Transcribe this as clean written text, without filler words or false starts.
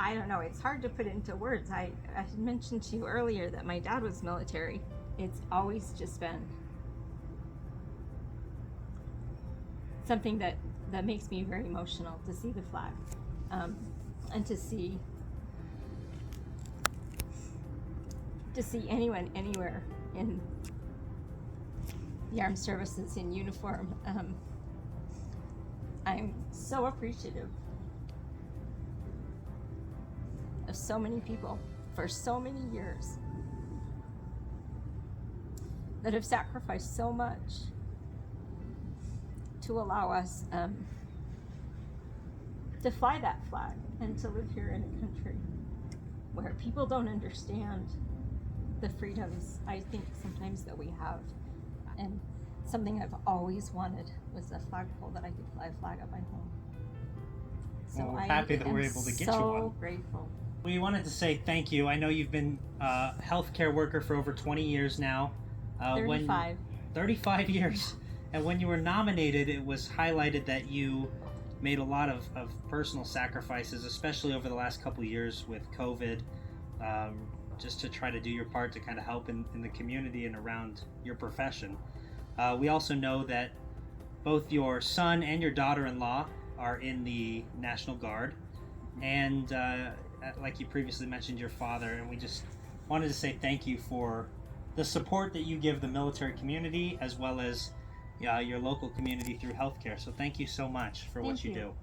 I don't know, it's hard to put into words. I mentioned to you earlier that my dad was military. It's always just been something that makes me very emotional to see the flag, and to see anyone anywhere in the armed services in uniform. I'm so appreciative of so many people for so many years that have sacrificed so much to allow us to fly that flag and to live here in a country where people don't understand the freedoms I think sometimes that we have. And something I've always wanted was a flagpole that I could fly a flag at my home. So well, we're happy that we're able to get you one. So grateful. We wanted to say thank you. I know you've been a healthcare worker for over 20 years now. 35. 35 years. And when you were nominated, it was highlighted that you made a lot of personal sacrifices, especially over the last couple of years with COVID, just to try to do your part to kind of help in the community and around your profession. We also know that both your son and your daughter-in-law are in the National Guard. And like you previously mentioned, your father, and we just wanted to say thank you for the support that you give the military community as well as your local community through healthcare. So thank you so much for what you do.